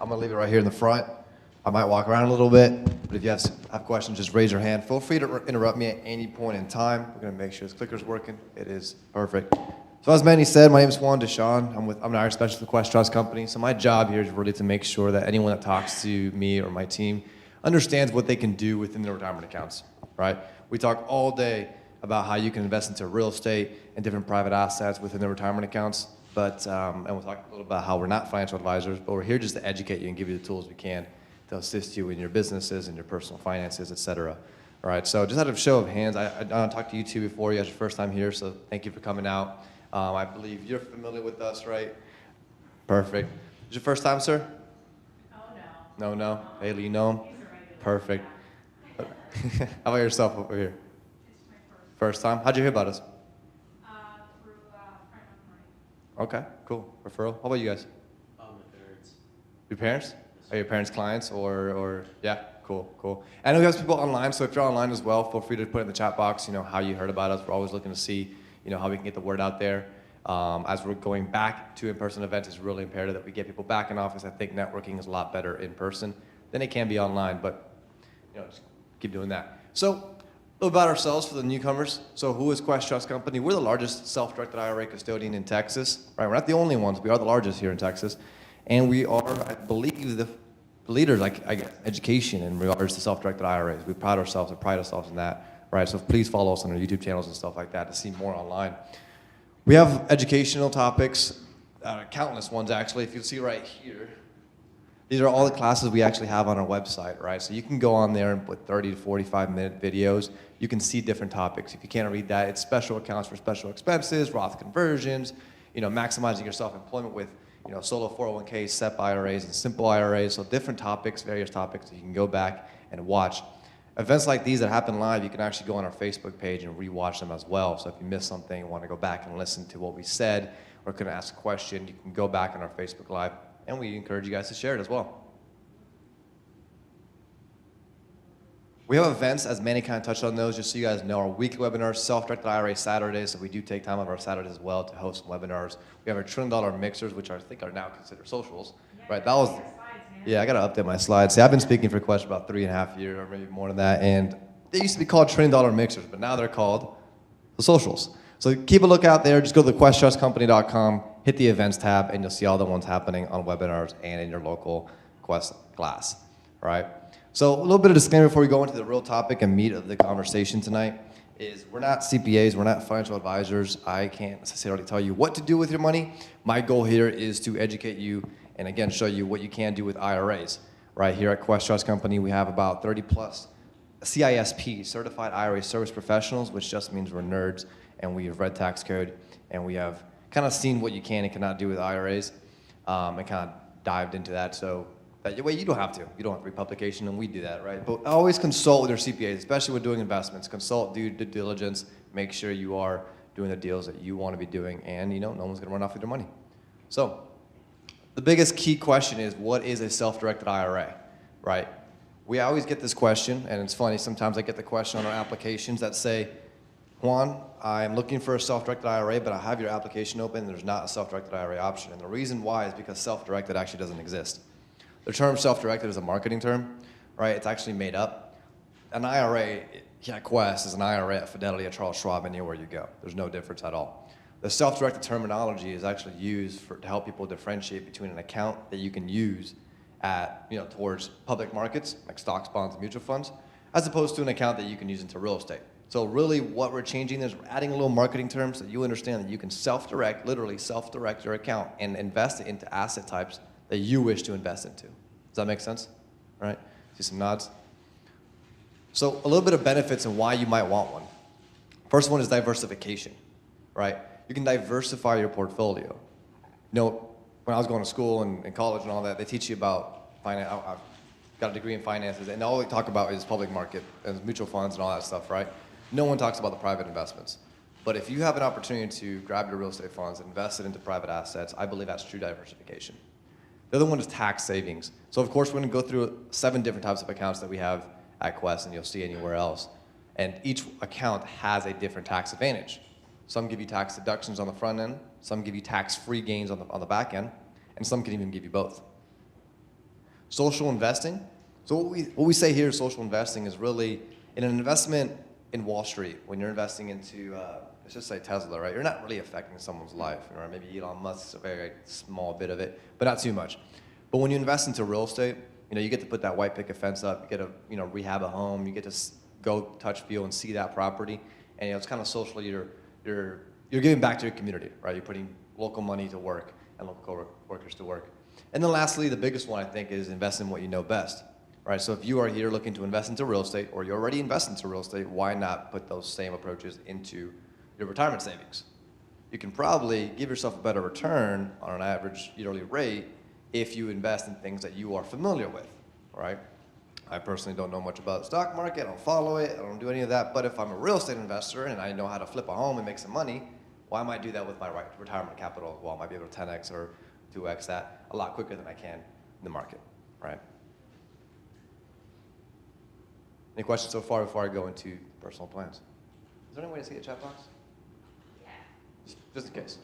I'm going to leave it right here in the front. I might walk around a little bit, but if you have questions, just raise your hand. Feel free to interrupt me at any point in time. We're going to make sure this clicker's working. It is perfect. So as Manny said, my name is Juan Deshawn. I'm an Irish specialist with Quest Trust Company. So my job here is really to make sure that anyone that talks to me or my team understands what they can do within their retirement accounts, right? We talk all day about how you can invest into real estate and different private assets within their retirement accounts. But, and we'll talk a little about how we're not financial advisors, but we're here just to educate you and give you the tools we can to assist you in your businesses and your personal finances, et cetera. All right, so just out of show of hands, I talked to you two before. You guys are your first time here, so thank you for coming out. I believe you're familiar with us, right? Perfect. Is it your first time, sir? Oh, no. No? Haley, you know him? He's a regular. Perfect. How about yourself over here? It's my first. First time? How'd you hear about us? Through a friend of mine. Okay, cool. Referral. How about you guys? My parents. Your parents? Are your parents clients or yeah? Cool. I know we have people online, so if you're online as well, feel free to put in the chat box, how you heard about us. We're always looking to see, how we can get the word out there. As we're going back to in-person events, it's really imperative that we get people back in office. I think networking is a lot better in person than it can be online, but just keep doing that. So a little about ourselves for the newcomers. So who is Quest Trust Company? We're the largest self-directed IRA custodian in Texas. Right? We're not the only ones. We are the largest here in Texas. And we are, I believe, the leaders, education in regards to self-directed IRAs. We pride ourselves in that, right? So please follow us on our YouTube channels and stuff like that to see more online. We have educational topics, countless ones actually. If you see right here, these are all the classes we actually have on our website, right? So you can go on there and put 30 to 45-minute videos. You can see different topics. If you can't read that, it's special accounts for special expenses, Roth conversions, maximizing your self-employment with solo 401ks, SEP IRAs, and simple IRAs. So different topics, various topics that you can go back and watch. Events like these that happen live, you can actually go on our Facebook page and rewatch them as well. So if you missed something and want to go back and listen to what we said or can ask a question, you can go back on our Facebook Live, and we encourage you guys to share it as well. We have events, as Manny kind of touched on those, just so you guys know, our weekly webinars, Self-Directed IRA Saturdays, so we do take time on our Saturdays as well to host some webinars. We have our $1 trillion mixers, which I think are now considered socials. Yeah, right? That was, yeah, I got to update my slides. See, I've been speaking for Quest about 3.5 years, or maybe more than that, and they used to be called $1 trillion mixers, but now they're called the socials. So keep a look out there. Just go to thequesttrustcompany.com, hit the events tab, and you'll see all the ones happening on webinars and in your local Quest class, right? So a little bit of disclaimer before we go into the real topic and meat of the conversation tonight is we're not CPAs, we're not financial advisors. I can't necessarily tell you what to do with your money. My goal here is to educate you and again show you what you can do with IRAs. Right here at Quest Trust Company, we have about 30 plus CISP, Certified IRA Service Professionals, which just means we're nerds and we have read tax code and we have kind of seen what you can and cannot do with IRAs and kind of dived into that. So that way you don't have to. You don't have to read publication, and we do that, right? But always consult with your CPAs, especially when doing investments. Consult, do due diligence, make sure you are doing the deals that you want to be doing, and no one's going to run off with your money. So the biggest key question is, what is a self-directed IRA, right? We always get this question, and it's funny, sometimes I get the question on our applications that say, Juan, I'm looking for a self-directed IRA, but I have your application open, and there's not a self-directed IRA option. And the reason why is because self-directed actually doesn't exist. The term self-directed is a marketing term, right? It's actually made up. An IRA at Quest is an IRA at Fidelity, at Charles Schwab, anywhere you go. There's no difference at all. The self-directed terminology is actually used to help people differentiate between an account that you can use at, towards public markets, like stocks, bonds, and mutual funds, as opposed to an account that you can use into real estate. So really what we're changing is we're adding a little marketing term so you understand that you can self-direct, literally self-direct your account and invest it into asset types that you wish to invest into. Does that make sense? All right? See some nods? So a little bit of benefits and why you might want one. First one is diversification, right? You can diversify your portfolio. When I was going to school and college and all that, they teach you about finance. I've got a degree in finances, and all they talk about is public market and mutual funds and all that stuff, right? No one talks about the private investments. But if you have an opportunity to grab your real estate funds and invest it into private assets, I believe that's true diversification. The other one is tax savings. So of course, we're going to go through 7 different types of accounts that we have at Quest, and you'll see anywhere else. And each account has a different tax advantage. Some give you tax deductions on the front end, some give you tax-free gains on the back end, and some can even give you both. Social investing. So what we say here, social investing, is really in an investment in Wall Street. When you're investing into, let's just say Tesla, right? You're not really affecting someone's life, or maybe Elon Musk's a very small bit of it, but not too much. But when you invest into real estate, you get to put that white picket fence up. You get to, rehab a home. You get to go touch, feel, and see that property, and it's kind of socially you're giving back to your community, right? You're putting local money to work and local workers to work. And then lastly, the biggest one I think is invest in what you know best, right? So if you are here looking to invest into real estate, or you already invest into real estate, why not put those same approaches into your retirement savings? You can probably give yourself a better return on an average yearly rate if you invest in things that you are familiar with, right? I personally don't know much about the stock market. I don't follow it. I don't do any of that. But if I'm a real estate investor and I know how to flip a home and make some money, well, I might do that with my retirement capital as well. I might be able to 10x or 2x that a lot quicker than I can in the market, right? Any questions so far before I go into personal plans? Is there any way to see a chat box? Yeah. Just in case.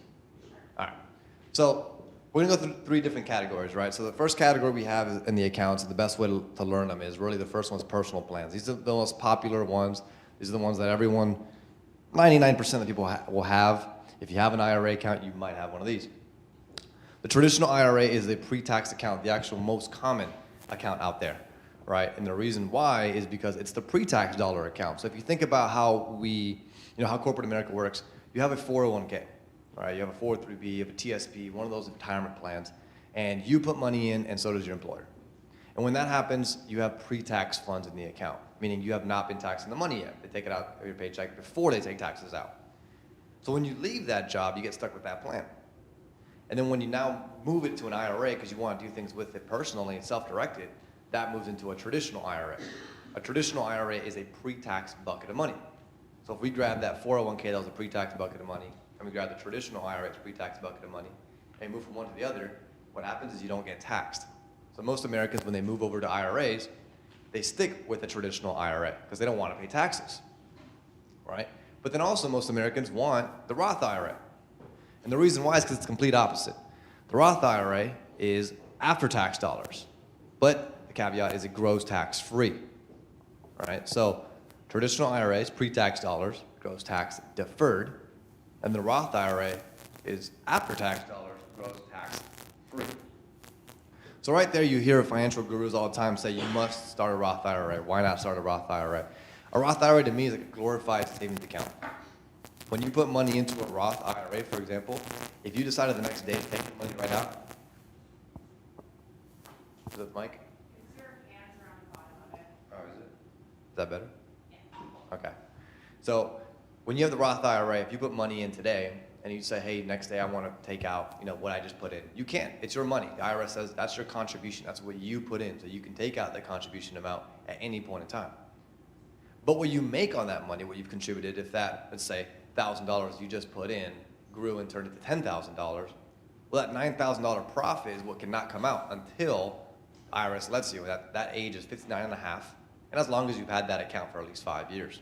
All right. So we're going to go through 3 different categories, right? So the first category we have is in the accounts, and the best way to learn them is really the first one's personal plans. These are the most popular ones. These are the ones that everyone, 99% of people will have. If you have an IRA account, you might have one of these. The traditional IRA is a pre-tax account, the actual most common account out there, right? And the reason why is because it's the pre-tax dollar account. So if you think about how how corporate America works, you have a 401k. Right, you have a 403b, you have a TSP, one of those retirement plans, and you put money in, and so does your employer. And when that happens, you have pre-tax funds in the account, meaning you have not been taxing the money yet. They take it out of your paycheck before they take taxes out. So when you leave that job, you get stuck with that plan. And then when you now move it to an IRA because you want to do things with it personally and self-directed, that moves into a traditional IRA. A traditional IRA is a pre-tax bucket of money. So if we grab that 401k that was a pre-tax bucket of money, and we grab the traditional IRA pre-tax bucket of money, and move from one to the other, what happens is you don't get taxed. So most Americans, when they move over to IRAs, they stick with the traditional IRA because they don't want to pay taxes, right? But then also most Americans want the Roth IRA. And the reason why is because it's the complete opposite. The Roth IRA is after-tax dollars, but the caveat is it grows tax-free, right? So traditional IRAs, pre-tax dollars, grows tax deferred, and the Roth IRA is after-tax dollars, grows tax-free. So right there, you hear financial gurus all the time say you must start a Roth IRA. Why not start a Roth IRA? A Roth IRA to me is like a glorified savings account. When you put money into a Roth IRA, for example, if you decided the next day to take the money right out, is that the mic? Is your hands around the bottom of it? Oh, is it? Is that better? Yeah. Okay. So when you have the Roth IRA, if you put money in today and you say, hey, next day I want to take out what I just put in, you can't. It's your money. The IRS says that's your contribution. That's what you put in. So you can take out that contribution amount at any point in time. But what you make on that money, what you've contributed, if that, let's say, $1,000 you just put in grew and turned into $10,000, well, that $9,000 profit is what cannot come out until IRS lets you. That age is 59 and a half, and as long as you've had that account for at least 5 years,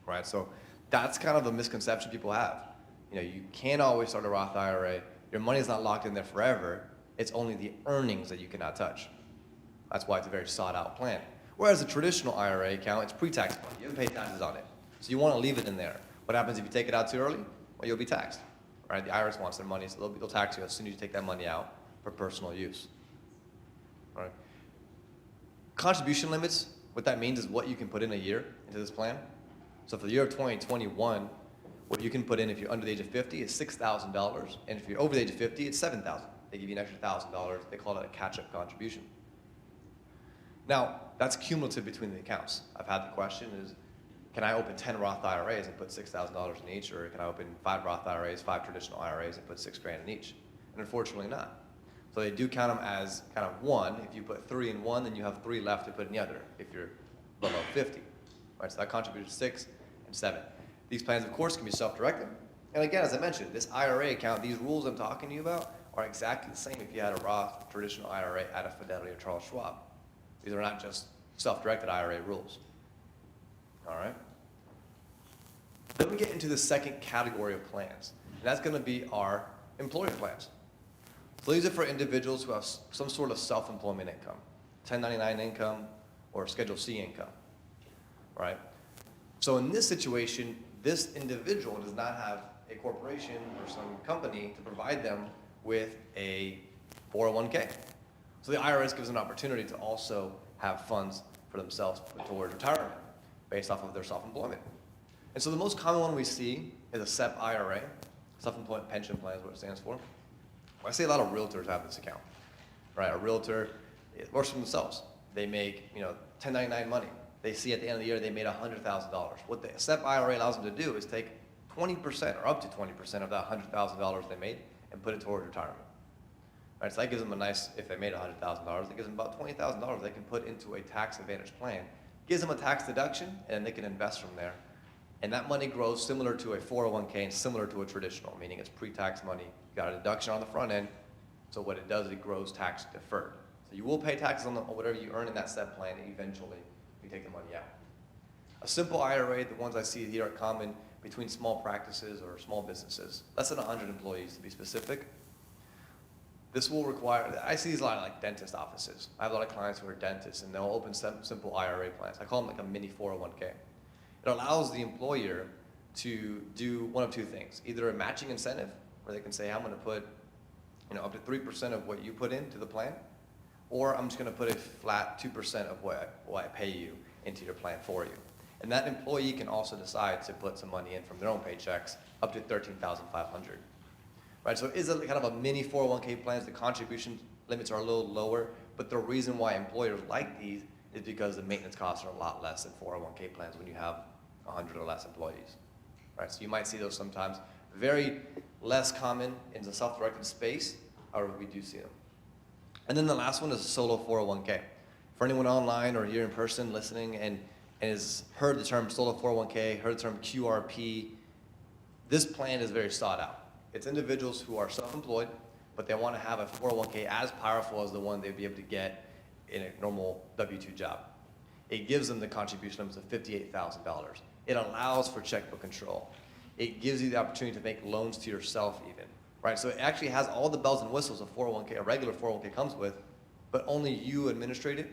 right? So that's kind of a misconception people have. You can't always start a Roth IRA. Your money's not locked in there forever. It's only the earnings that you cannot touch. That's why it's a very sought-out plan. Whereas a traditional IRA account, it's pre-tax money. You haven't paid taxes on it. So you want to leave it in there. What happens if you take it out too early? Well, you'll be taxed, right? The IRS wants their money, so they'll tax you as soon as you take that money out for personal use, all right? Contribution limits, what that means is what you can put in a year into this plan. So for the year of 2021, what you can put in if you're under the age of 50 is $6,000, and if you're over the age of 50, it's $7,000. They give you an extra $1,000. They call it a catch-up contribution. Now, that's cumulative between the accounts. I've had the question is, can I open 10 Roth IRAs and put $6,000 in each, or can I open 5 Roth IRAs, 5 traditional IRAs, and put $6,000 in each? And unfortunately not. So they do count them as kind of one. If you put 3 in one, then you have 3 left to put in the other if you're below 50. Right, so that contributes 6 and 7. These plans, of course, can be self-directed. And again, as I mentioned, this IRA account, these rules I'm talking to you about are exactly the same if you had a Roth traditional IRA at a Fidelity or Charles Schwab. These are not just self-directed IRA rules. All right? Then we get into the second category of plans, and that's going to be our employer plans. So these are for individuals who have some sort of self-employment income, 1099 income or Schedule C income, right? So in this situation, this individual does not have a corporation or some company to provide them with a 401k. So the IRS gives an opportunity to also have funds for themselves towards retirement based off of their self-employment. And so the most common one we see is a SEP IRA, self-employment pension plan is what it stands for. I see a lot of realtors have this account, right? A realtor works for themselves. They make, 1099 money. They see at the end of the year they made $100,000. What the SEP IRA allows them to do is take 20% or up to 20% of that $100,000 they made and put it towards retirement. Right, so that gives them a nice, if they made $100,000, that gives them about $20,000 they can put into a tax advantage plan. Gives them a tax deduction, and they can invest from there. And that money grows similar to a 401k and similar to a traditional, meaning it's pre-tax money. You got a deduction on the front end, so what it does is it grows tax deferred. So you will pay taxes on whatever you earn in that SEP plan eventually you take the money out. A simple IRA, the ones I see here are common between small practices or small businesses, less than 100 employees to be specific. This will require, I see these a lot like dentist offices. I have a lot of clients who are dentists and they'll open simple IRA plans. I call them like a mini 401k. It allows the employer to do one of two things. Either a matching incentive where they can say, I'm gonna put up to 3% of what you put into the plan, or I'm just gonna put a flat 2% of what I pay you into your plan for you. And that employee can also decide to put some money in from their own paychecks up to $13,500. Right, so it is a kind of a mini 401k plans. The contribution limits are a little lower, but the reason why employers like these is because the maintenance costs are a lot less than 401k plans when you have 100 or less employees. Right, so you might see those sometimes. Very less common in the self-directed space, however we do see them. And then the last one is a solo 401k. For anyone online or here in person listening and has heard the term solo 401k, heard the term QRP, this plan is very sought out. It's individuals who are self-employed, but they want to have a 401k as powerful as the one they'd be able to get in a normal W-2 job. It gives them the contribution limits of $58,000. It allows for checkbook control. It gives you the opportunity to make loans to yourself even, right? So it actually has all the bells and whistles a 401k, a regular 401k comes with, but only you administrate it,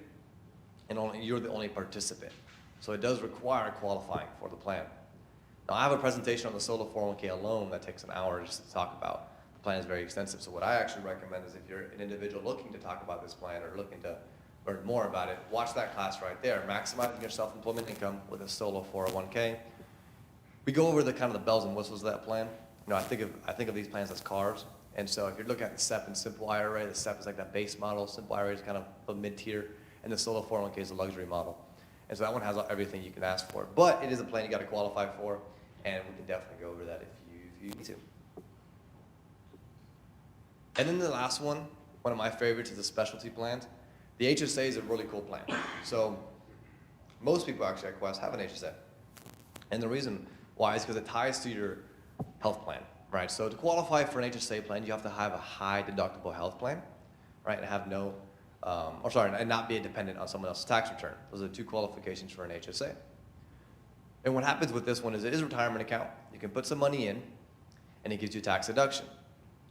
and you're the only participant. So it does require qualifying for the plan. Now, I have a presentation on the solo 401k alone that takes an hour just to talk about. The plan is very extensive, so what I actually recommend is if you're an individual looking to talk about this plan or looking to learn more about it, watch that class right there, Maximizing Your Self-Employment Income with a Solo 401k. We go over the kind of the bells and whistles of that plan. I think of these plans as cars, and so if you're looking at the SEP and Simple IRA, the SEP is like that base model, Simple IRA is kind of a mid-tier, and the Solo 401k is a luxury model. And so that one has everything you can ask for. But it is a plan you got to qualify for, and we can definitely go over that if you need to. And then the last one of my favorites is the specialty plans. The HSA is a really cool plan. So most people actually at Quest have an HSA. And the reason why is because it ties to your health plan, right? So to qualify for an HSA plan, you have to have a high deductible health plan, right? And have and not be a dependent on someone else's tax return. Those are the two qualifications for an HSA. And what happens with this one is it is a retirement account. You can put some money in, and it gives you a tax deduction.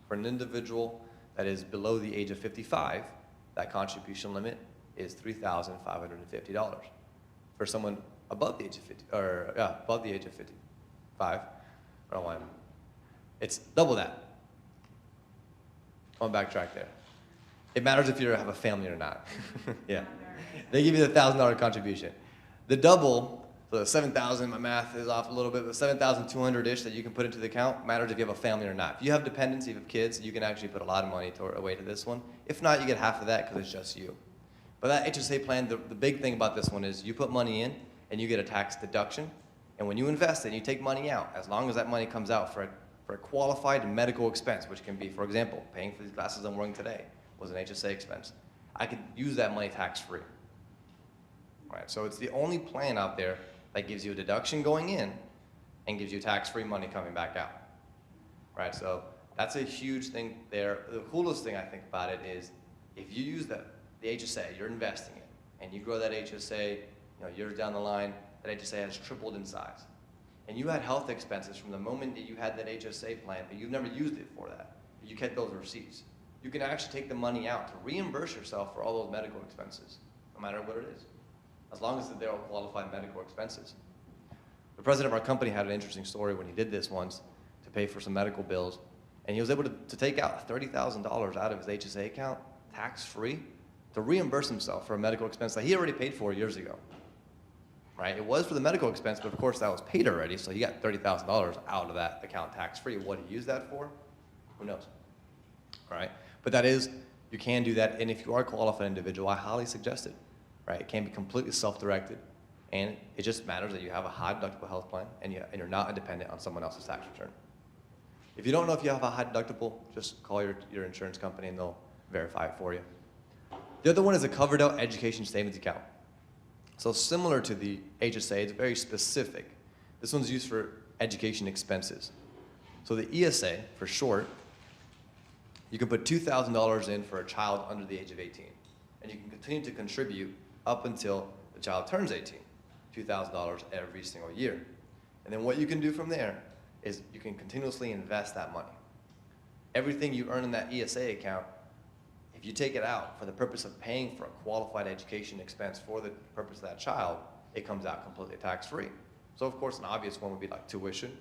For an individual that is below the age of 55, that contribution limit is $3,550. For someone above the age of 55, I don't know why it's double that. I'll backtrack there. It matters if you have a family or not. Yeah. They give you the $1,000 contribution. The double, so the 7,000, my math is off a little bit, but 7,200-ish that you can put into the account matters if you have a family or not. If you have dependents, if you have kids, you can actually put a lot of money away to this one. If not, you get half of that because it's just you. But that HSA plan, the big thing about this one is you put money in and you get a tax deduction. And when you invest it and you take money out, as long as that money comes out for a qualified medical expense, which can be, for example, paying for these glasses I'm wearing today was an HSA expense, I could use that money tax-free. Right, so it's the only plan out there that gives you a deduction going in and gives you tax-free money coming back out. Right, so that's a huge thing there. The coolest thing I think about it is if you use the HSA, you're investing it, and you grow that HSA, years down the line, that HSA has tripled in size. And you had health expenses from the moment that you had that HSA plan, but you've never used it for that. You kept those receipts. you can actually take the money out to reimburse yourself for all those medical expenses, no matter what it is, as long as they're all qualified medical expenses. The president of our company had an interesting story when he did this once to pay for some medical bills, and he was able to take out $30,000 out of his HSA account, tax-free, to reimburse himself for a medical expense that he already paid for years ago. Right? It was for the medical expense, but of course that was paid already, so he got $30,000 out of that account tax-free. What he used that for, who knows? Right? But that is, you can do that, and if you are a qualified individual, I highly suggest it. Right? It can be completely self-directed, and it just matters that you have a high deductible health plan and you're not dependent on someone else's tax return. If you don't know if you have a high deductible, just call your insurance company and they'll verify it for you. The other one is a covered out education savings account. So similar to the HSA, it's very specific. This one's used for education expenses. So the ESA, for short, you can put $2,000 in for a child under the age of 18. And you can continue to contribute up until the child turns 18, $2,000 every single year. And then what you can do from there is you can continuously invest that money. Everything you earn in that ESA account, if you take it out for the purpose of paying for a qualified education expense for the purpose of that child, it comes out completely tax-free. So of course an obvious one would be like tuition,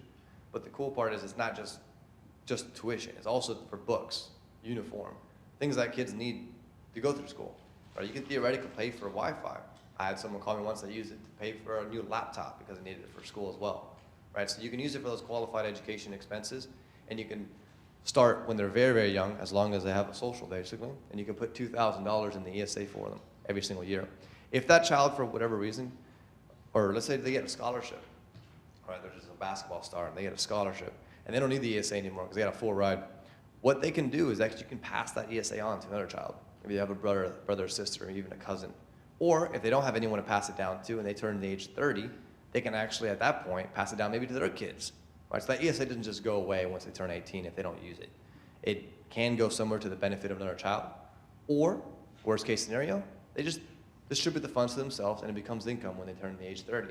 but the cool part is it's not just tuition, it's also for books, uniform, things that kids need to go through school. Right? You can theoretically pay for Wi-Fi. I had someone call me once that used it to pay for a new laptop because they needed it for school as well. Right? So you can use it for those qualified education expenses, and you can start when they're very, very young, as long as they have a social, basically, and you can put $2,000 in the ESA for them every single year. If that child, for whatever reason, or let's say they get a scholarship, right, they're just a basketball star, and they get a scholarship, and they don't need the ESA anymore because they got a full ride, what they can do is actually you can pass that ESA on to another child. Maybe you have a brother or sister, or even a cousin. Or if they don't have anyone to pass it down to and they turn the age 30, they can actually, at that point, pass it down maybe to their kids. Right? So that ESA doesn't just go away once they turn 18 if they don't use it. It can go somewhere to the benefit of another child. Or, worst case scenario, they just distribute the funds to themselves and it becomes income when they turn the age 30.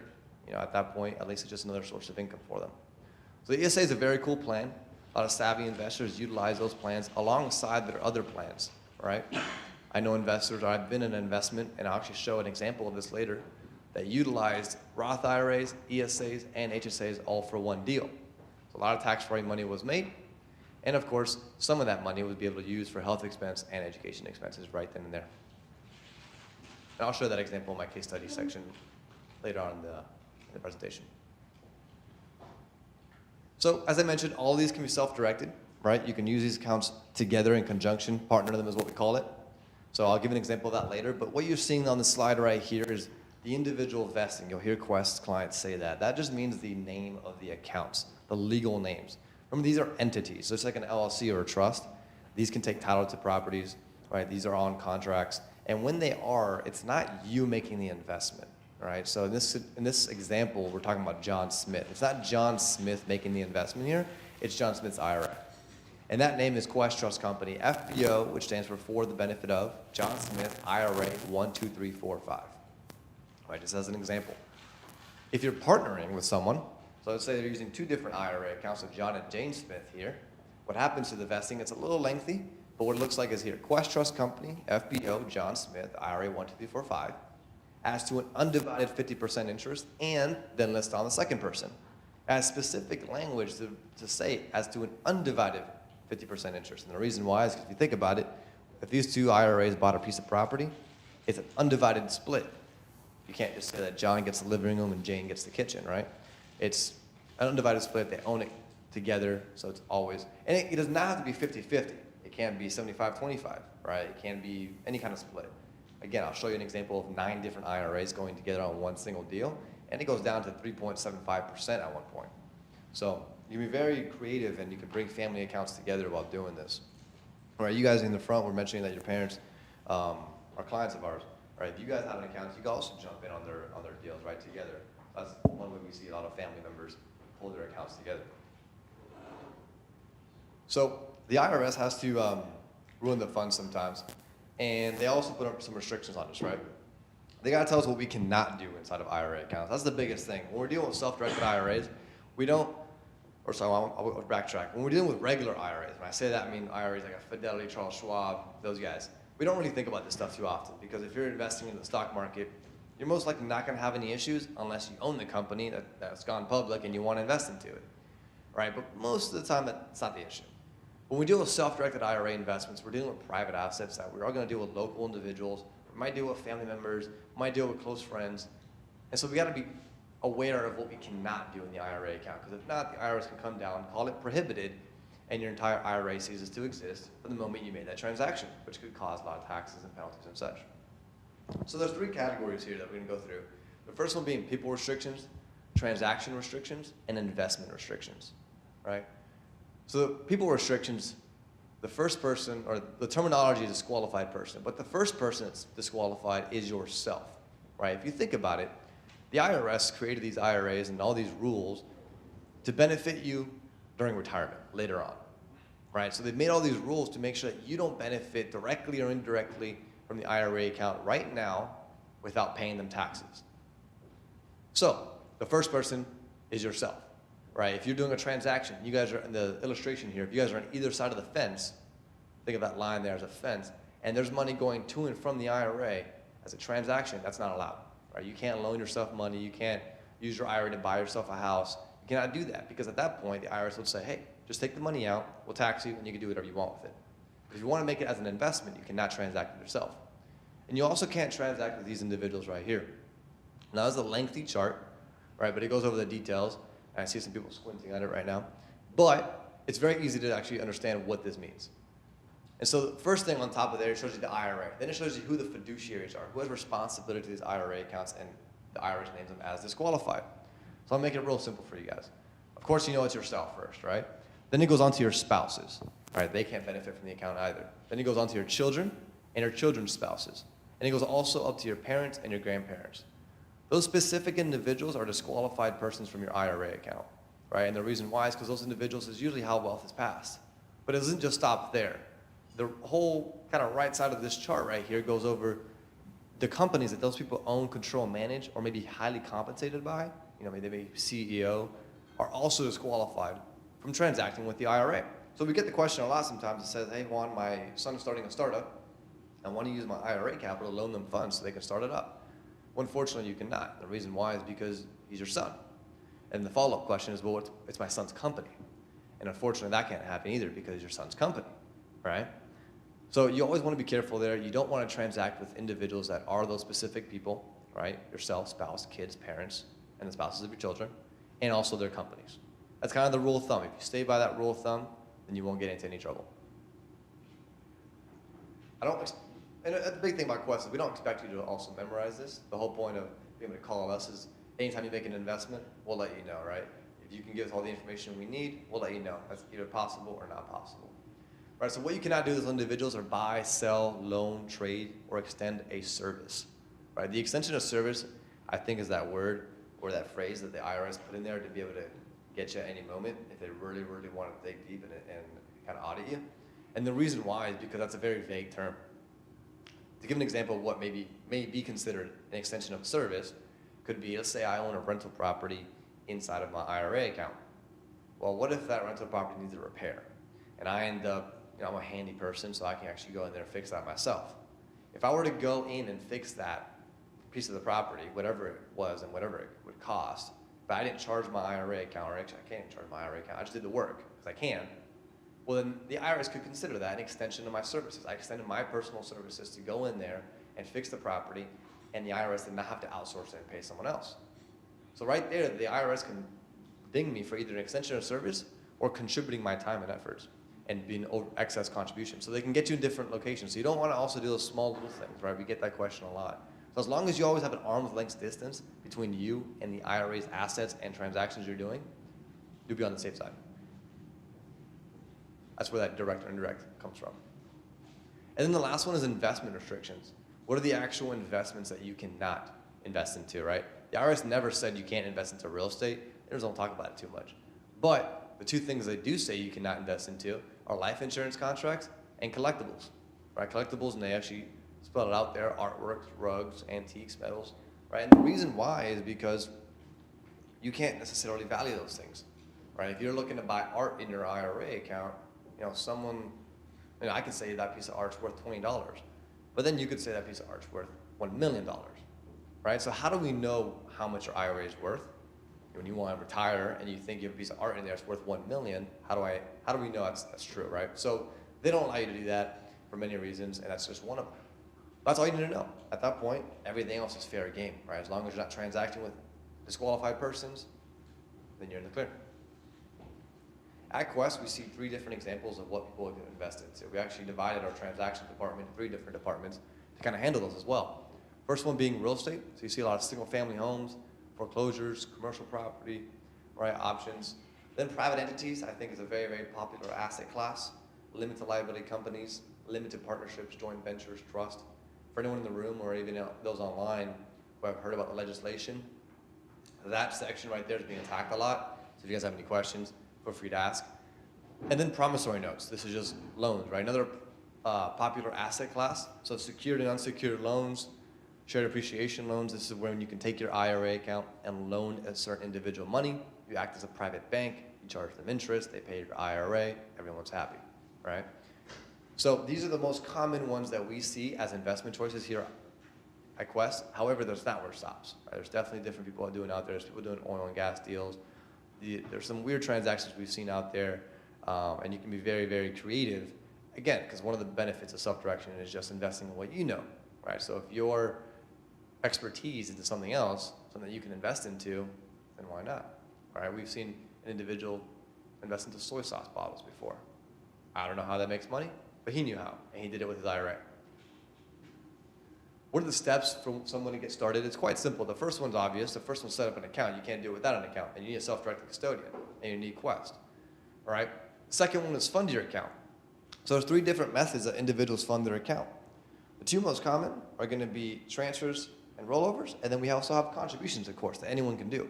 You know, at that point, at least it's just another source of income for them. So the ESA is a very cool plan. A lot of savvy investors utilize those plans alongside their other plans, right? I know investors, or I've been in an investment, and I'll actually show an example of this later, that utilized Roth IRAs, ESAs, and HSAs all for one deal. So a lot of tax-free money was made, and of course, some of that money would be able to use for health expense and education expenses right then and there. And I'll show that example in my case study section later on in the presentation. So as I mentioned, all these can be self-directed, right? You can use these accounts together in conjunction, partner them is what we call it. So I'll give an example of that later, but what you're seeing on the slide right here is the individual vesting. You'll hear Quest clients say that. That just means the name of the accounts, the legal names. Remember, these are entities, so it's like an LLC or a trust. These can take title to properties, right? These are on contracts. And when they are, it's not you making the investment, right? So in this example, we're talking about John Smith. It's not John Smith making the investment here, it's John Smith's IRA. And that name is Quest Trust Company, FBO, which stands for the benefit of John Smith IRA 12345. Right, just as an example. If you're partnering with someone, so let's say they're using two different IRA accounts of John and Jane Smith here, what happens to the vesting, it's a little lengthy, but what it looks like is here, Quest Trust Company, FBO, John Smith, IRA 12345, as to an undivided 50% interest, and then list on the second person. As specific language to say as to an undivided 50% interest. And the reason why is because if you think about it, if these two IRAs bought a piece of property, it's an undivided split. You can't just say that John gets the living room and Jane gets the kitchen, right? It's an undivided split. They own it together, so it's always, and it does not have to be 50-50. It can't be 75-25, right? It can be any kind of split. Again, I'll show you an example of 9 different IRAs going together on one single deal, and it goes down to 3.75% at one point. So you can be very creative, and you can bring family accounts together while doing this. All right, you guys in the front were mentioning that your parents are clients of ours. Right, if you guys have an account, you can also jump in on their deals right together. That's one way we see a lot of family members pull their accounts together. So the IRS has to ruin the funds sometimes, and they also put up some restrictions on us, right? They gotta tell us what we cannot do inside of IRA accounts. That's the biggest thing. When we're dealing with self-directed IRAs, we don't, or so I'll backtrack. When we're dealing with regular IRAs, when I say that, I mean IRAs like a Fidelity, Charles Schwab, those guys. We don't really think about this stuff too often because if you're investing in the stock market, you're most likely not going to have any issues unless you own the company that's gone public and you want to invest into it, right? But most of the time, that's not the issue. When we deal with self-directed IRA investments, we're dealing with private assets that we are going to deal with local individuals. We might deal with family members, we might deal with close friends. And so we got to be aware of what we cannot do in the IRA account, because if not, the IRS can come down, call it prohibited, and your entire IRA ceases to exist from the moment you made that transaction, which could cause a lot of taxes and penalties and such. So there's 3 categories here that we're going to go through. The first one being people restrictions, transaction restrictions, and investment restrictions, right? So the people restrictions, the first person, or the terminology is disqualified person, but the first person that's disqualified is yourself, right? If you think about it, the IRS created these IRAs and all these rules to benefit you during retirement later on, right? So they've made all these rules to make sure that you don't benefit directly or indirectly from the IRA account right now without paying them taxes. So the first person is yourself, right? If you're doing a transaction, you guys are in the illustration here, if you guys are on either side of the fence, think of that line there as a fence, and there's money going to and from the IRA as a transaction, that's not allowed, right? You can't loan yourself money, you can't use your IRA to buy yourself a house. You cannot do that because at that point, the IRS would say, hey, just take the money out, we'll tax you, and you can do whatever you want with it. If you want to make it as an investment, you cannot transact it yourself. And you also can't transact with these individuals right here. Now, this is a lengthy chart, right, but it goes over the details. And I see some people squinting at it right now. But it's very easy to actually understand what this means. And so the first thing on top of there, it shows you the IRA. Then it shows you who the fiduciaries are, who has responsibility to these IRA accounts, and the IRS names them as disqualified. So I'll make it real simple for you guys. Of course, you know it's yourself first, right? Then it goes on to your spouses, right? They can't benefit from the account either. Then it goes on to your children and your children's spouses. And it goes also up to your parents and your grandparents. Those specific individuals are disqualified persons from your IRA account, right? And the reason why is because those individuals is usually how wealth is passed. But it doesn't just stop there. The whole kind of right side of this chart right here goes over the companies that those people own, control, manage, or maybe highly compensated by, maybe they may be CEO, are also disqualified from transacting with the IRA. So we get the question a lot sometimes that says, hey Juan, my son is starting a startup. I want to use my IRA capital to loan them funds so they can start it up. Well, unfortunately, you cannot. The reason why is because he's your son. And the follow-up question is, well, it's my son's company. And unfortunately, that can't happen either because it's your son's company, right? So you always want to be careful there. You don't want to transact with individuals that are those specific people, right? Yourself, spouse, kids, parents, and the spouses of your children, and also their companies. That's kind of the rule of thumb. If you stay by that rule of thumb, then you won't get into any trouble. And the big thing about Quest is we don't expect you to also memorize this. The whole point of being able to call us is anytime you make an investment, we'll let you know, right? If you can give us all the information we need, we'll let you know. That's either possible or not possible. Right, so what you cannot do as individuals are buy, sell, loan, trade, or extend a service. Right? The extension of service, I think, is that word or that phrase that the IRS put in there to be able to get you at any moment if they really, really want to dig deep and kind of audit you. And the reason why is because that's a very vague term. To give an example of what may be considered an extension of service, could be, let's say I own a rental property inside of my IRA account. Well, what if that rental property needs a repair? And I end up, I'm a handy person, so I can actually go in there and fix that myself. If I were to go in and fix that piece of the property, whatever it was and whatever it would cost, but I didn't charge my IRA account, or actually I can't charge my IRA account, I just did the work, because I can, well then the IRS could consider that an extension of my services. I extended my personal services to go in there and fix the property, and the IRS did not have to outsource it and pay someone else. So right there, the IRS can ding me for either an extension of service or contributing my time and efforts and being excess contribution. So they can get you in different locations. So you don't want to also do those small little things, right? We get that question a lot. So as long as you always have an arm's length distance between you and the IRA's assets and transactions you're doing, you'll be on the safe side. That's where that direct or indirect comes from. And then the last one is investment restrictions. What are the actual investments that you cannot invest into, right? The IRS never said you can't invest into real estate. They just don't talk about it too much. But the two things they do say you cannot invest into are life insurance contracts and collectibles, right? Collectibles, and they actually spell it out there, artworks, rugs, antiques, metals, right? And the reason why is because you can't necessarily value those things, right? If you're looking to buy art in your IRA account, I could say that piece of art's worth $20, but then you could say that piece of art's worth $1 million, right? So how do we know how much your IRA is worth? When you want to retire and you think you have a piece of art in there that's worth $1 million, how do we know that's true, right? So they don't allow you to do that for many reasons, and that's just one of them. That's all you need to know. At that point, everything else is fair game, right? As long as you're not transacting with disqualified persons, then you're in the clear. At Quest, we see 3 different examples of what people can invest in. So we actually divided our transaction department into 3 different departments to kind of handle those as well. First one being real estate. So you see a lot of single-family homes, foreclosures, commercial property, right, options. Then private entities, I think, is a very, very popular asset class. Limited liability companies, limited partnerships, joint ventures, trust. For anyone in the room or even those online who have heard about the legislation, that section right there is being attacked a lot. So if you guys have any questions, feel free to ask. And then promissory notes. This is just loans, right? Another popular asset class. So secured and unsecured loans, shared appreciation loans. This is when you can take your IRA account and loan a certain individual money. You act as a private bank. You charge them interest. They pay your IRA. Everyone's happy, right? So these are the most common ones that we see as investment choices here at Quest. However, that's not where it stops. Right? There's definitely different people doing out there. There's people doing oil and gas deals. There's some weird transactions we've seen out there, and you can be very, very creative. Again, because one of the benefits of self-direction is just investing in what you know, right? So if your expertise into something else, something that you can invest into, then why not? All right, we've seen an individual invest into soy sauce bottles before. I don't know how that makes money, but he knew how, and he did it with his IRA. What are the steps for someone to get started? It's quite simple. The first one's obvious. The first one's set up an account. You can't do it without an account, and you need a self-directed custodian, and you need Quest. All right. The second one is fund your account. So there's 3 different methods that individuals fund their account. The 2 most common are going to be transfers and rollovers, and then we also have contributions, of course, that anyone can do.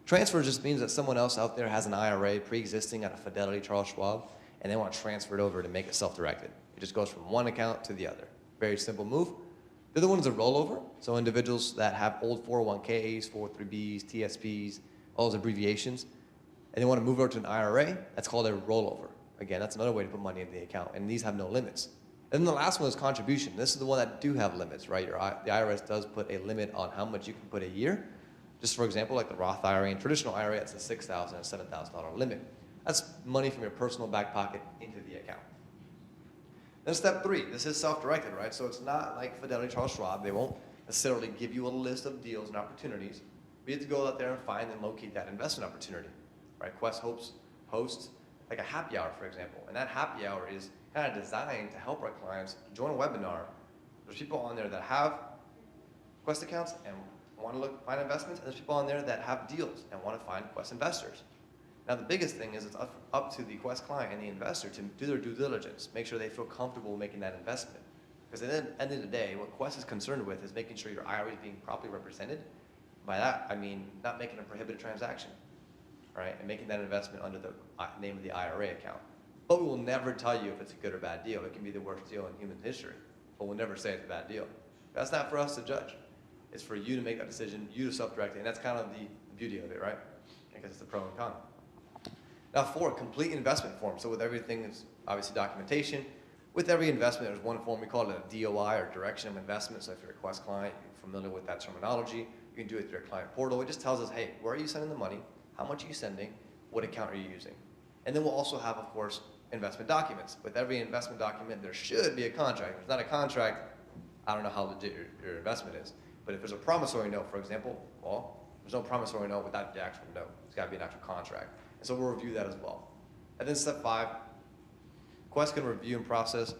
Transfer just means that someone else out there has an IRA pre-existing at a Fidelity, Charles Schwab, and they want to transfer it over to make it self-directed. It just goes from one account to the other. Very simple move. The other one is a rollover. So individuals that have old 401ks, 403bs, TSPs, all those abbreviations, and they want to move over to an IRA, that's called a rollover. Again, that's another way to put money in the account, and these have no limits. And then the last one is contribution. This is the one that do have limits, right? The IRS does put a limit on how much you can put a year. Just for example, like the Roth IRA and traditional IRA, it's a $6,000 and $7,000 limit. That's money from your personal back pocket into the account. Then step 3, this is self-directed, right? So it's not like Fidelity, Charles Schwab. They won't necessarily give you a list of deals and opportunities. We have to go out there and find and locate that investment opportunity, right? Quest hosts like a happy hour, for example. And that happy hour is kind of designed to help our clients join a webinar. There's people on there that have Quest accounts and want to find investments, and there's people on there that have deals and want to find Quest investors. Now, the biggest thing is it's up to the Quest client and the investor to do their due diligence, make sure they feel comfortable making that investment. Because at the end of the day, what Quest is concerned with is making sure your IRA is being properly represented. By that, I mean not making a prohibited transaction, right? And making that investment under the name of the IRA account. But we will never tell you if it's a good or bad deal. It can be the worst deal in human history, but we'll never say it's a bad deal. That's not for us to judge. It's for you to make that decision, you to self-direct it, and that's kind of the beauty of it, right? Because it's the pro and con. Now 4, complete investment form. So with everything, it's obviously documentation. With every investment, there's one form, we call it a DOI, or direction of investment. So if you're a Quest client, you're familiar with that terminology, you can do it through your client portal. It just tells us, hey, where are you sending the money? How much are you sending? What account are you using? And then we'll also have, of course, investment documents. With every investment document, there should be a contract. If there's not a contract, I don't know how legit your investment is. But if there's a promissory note, for example, well, there's no promissory note without the actual note. It's got to be an actual contract. And so we'll review that as well. And then step 5, Quest can review and process.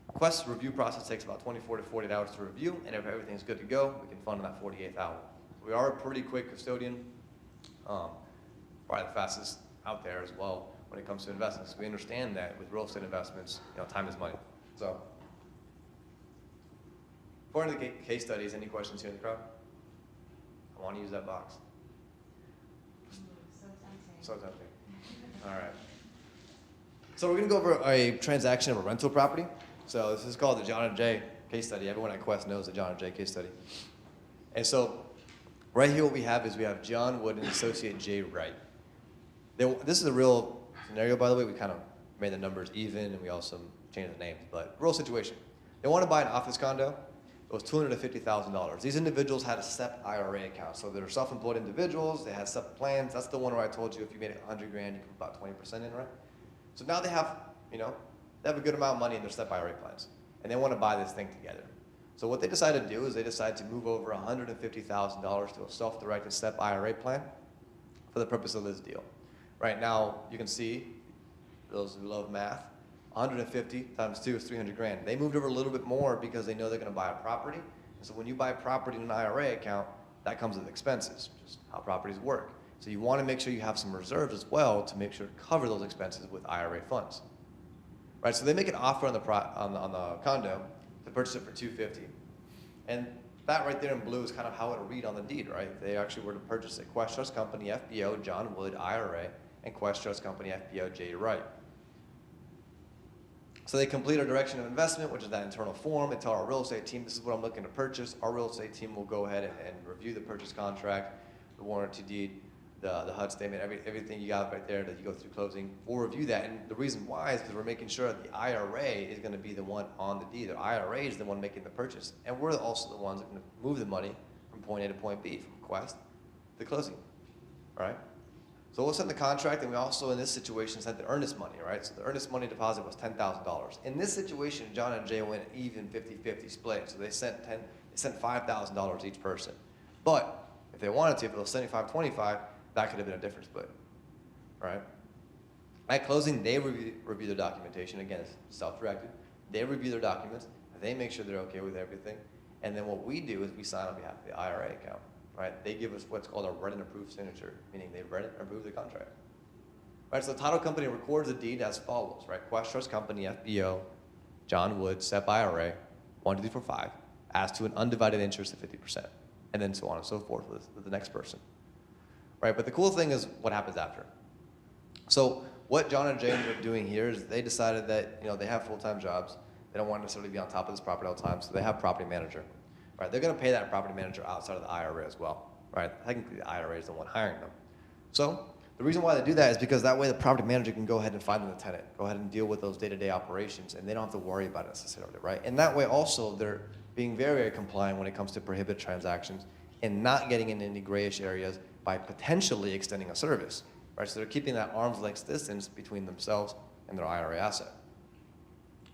Quest's review process takes about 24 to 48 hours to review, and if everything's good to go, we can fund in that 48th hour. We are a pretty quick custodian, probably the fastest out there as well when it comes to investments. We understand that with real estate investments, time is money. So, according to the case studies, any questions here in the crowd? I want to use that box. So tempting. All right. So we're going to go over a transaction of a rental property. So this is called the John and Jay case study. Everyone at Quest knows the John and Jay case study. And so right here what we have is we have John Wood and associate Jay Wright. This is a real scenario, by the way. We kind of made the numbers even, and we also changed the names, but real situation. They want to buy an office condo. It was $250,000. These individuals had a SEP IRA account, so they're self-employed individuals. They had SEP plans. That's the one where I told you if you made $100 grand, you put about 20% in, right? So now they have, they have a good amount of money in their SEP IRA plans, and they want to buy this thing together. So what they decided to do is they decided to move over $150,000 to a self-directed SEP IRA plan for the purpose of this deal. Right now, you can see, those who love math, 150 times 2 is 300 grand. They moved over a little bit more because they know they're going to buy a property. And so when you buy property in an IRA account, that comes with expenses, just how properties work. So you want to make sure you have some reserves as well to make sure to cover those expenses with IRA funds. Right, so they make an offer on the condo to purchase it for $250. And that right there in blue is kind of how it'll read on the deed, right? They actually were to purchase it. Quest Trust Company, FBO, John Wood, IRA, and Quest Trust Company, FBO, J. Wright. So they complete our direction of investment, which is that internal form. They tell our real estate team, this is what I'm looking to purchase. Our real estate team will go ahead and review the purchase contract, the warranty deed, the HUD statement, everything you got right there that you go through closing. We'll review that. And the reason why is because we're making sure that the IRA is going to be the one on the deed. The IRA is the one making the purchase. And we're also the ones that are going to move the money from point A to point B, from Quest to closing, all right? So we'll send the contract, and we also, in this situation, sent the earnest money, right? So the earnest money deposit was $10,000. In this situation, John and Jay went even 50-50 split. So they sent $5,000 each person. But if they wanted to, if it was 75-25, that could have been a different split, right? At closing, they review the documentation. Again, it's self-directed. They review their documents. They make sure they're okay with everything. And then what we do is we sign on behalf of the IRA account. Right? They give us what's called a read and approved signature, meaning they've read and approved the contract. Right? So the title company records the deed as follows, right? Quest Trust Company, FBO, John Wood, SEP IRA, 1, 2, 3, 4, 5, as to an undivided interest of 50%, and then so on and so forth with the next person. Right? But the cool thing is what happens after. So what John and Jay ended up doing here is they decided that they have full-time jobs. They don't want to necessarily be on top of this property all the time, so they have a property manager. Right, they're going to pay that property manager outside of the IRA as well. Right? Technically, the IRA is the one hiring them. So the reason why they do that is because that way the property manager can go ahead and find them a tenant, go ahead and deal with those day-to-day operations, and they don't have to worry about it necessarily. Right? And that way also they're being very, very compliant when it comes to prohibited transactions and not getting into any grayish areas by potentially extending a service. Right? So they're keeping that arm's length distance between themselves and their IRA asset.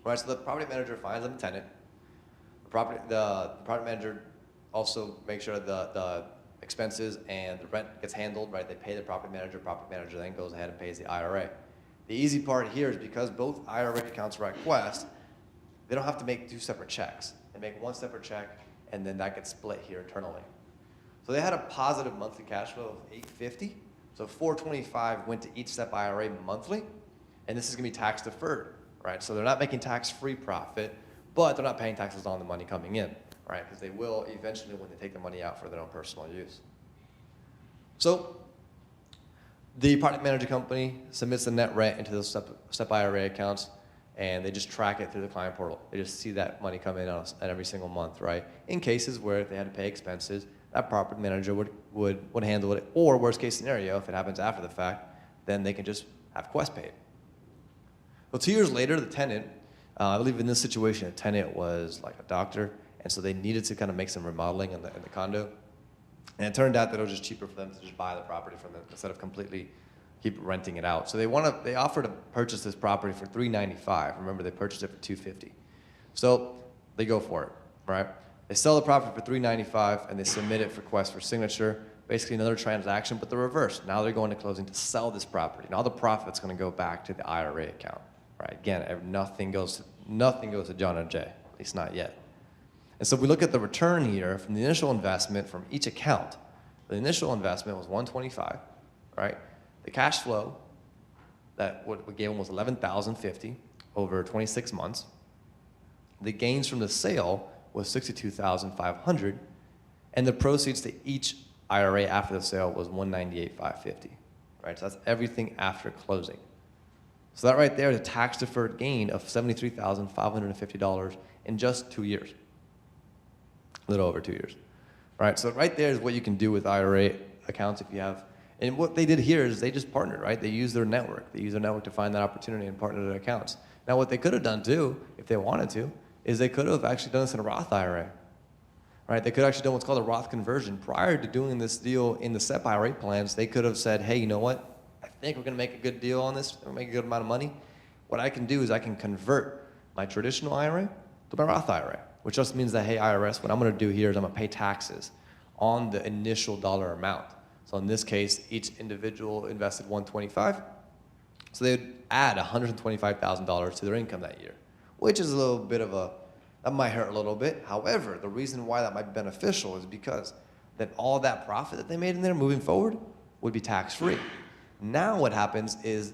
Right? So the property manager finds them a tenant. The property manager also makes sure the expenses and the rent gets handled, right? They pay the property manager then goes ahead and pays the IRA. The easy part here is because both IRA accounts are at Quest, they don't have to make 2 separate checks. They make 1 separate check, and then that gets split here internally. So they had a positive monthly cash flow of $850. So $425 went to each SEP IRA monthly, and this is going to be tax deferred, right? So they're not making tax-free profit, but they're not paying taxes on the money coming in, right? Because they will eventually when they take the money out for their own personal use. So the property manager company submits the net rent into those SEP IRA accounts, and they just track it through the client portal. They just see that money come in at every single month, right? In cases where if they had to pay expenses, that property manager would handle it, or worst case scenario, if it happens after the fact, then they can just have Quest paid. Well, 2 years later, the tenant, I believe in this situation, a tenant was like a doctor, and so they needed to kind of make some remodeling in the condo. And it turned out that it was just cheaper for them to just buy the property from them instead of completely keep renting it out. So they offered to purchase this property for $395. Remember, they purchased it for $250. So they go for it, right? They sell the property for $395, and they submit it for Quest for signature. Basically another transaction, but the reverse. Now they're going to closing to sell this property. And all the profit's going to go back to the IRA account. Right? Again, nothing goes to John and Jay, at least not yet. And so if we look at the return here from the initial investment from each account, the initial investment was $125, right? The cash flow that what we gave them was $11,050 over 26 months. The gains from the sale was $62,500, and the proceeds to each IRA after the sale was $198,550, right? So that's everything after closing. So that right there is a tax-deferred gain of $73,550 in just 2 years, a little over 2 years, right? So right there is what you can do with IRA accounts if you have And what they did here is they just partnered, right? They used their network. They used their network to find that opportunity and partner their accounts. Now, what they could have done too, if they wanted to, is they could have actually done this in a Roth IRA, right? They could have actually done what's called a Roth Conversion. Prior to doing this deal in the SEP IRA plans, they could have said, hey, you know what? I think we're going to make a good deal on this. We're going to make a good amount of money. What I can do is I can convert my traditional IRA to my Roth IRA, which just means that, hey, IRS, what I'm going to do here is I'm going to pay taxes on the initial dollar amount. So in this case, each individual invested $125. So they would add $125,000 to their income that year, which is a little bit of that might hurt a little bit. However, the reason why that might be beneficial is because then all that profit that they made in there moving forward would be tax-free. Now what happens is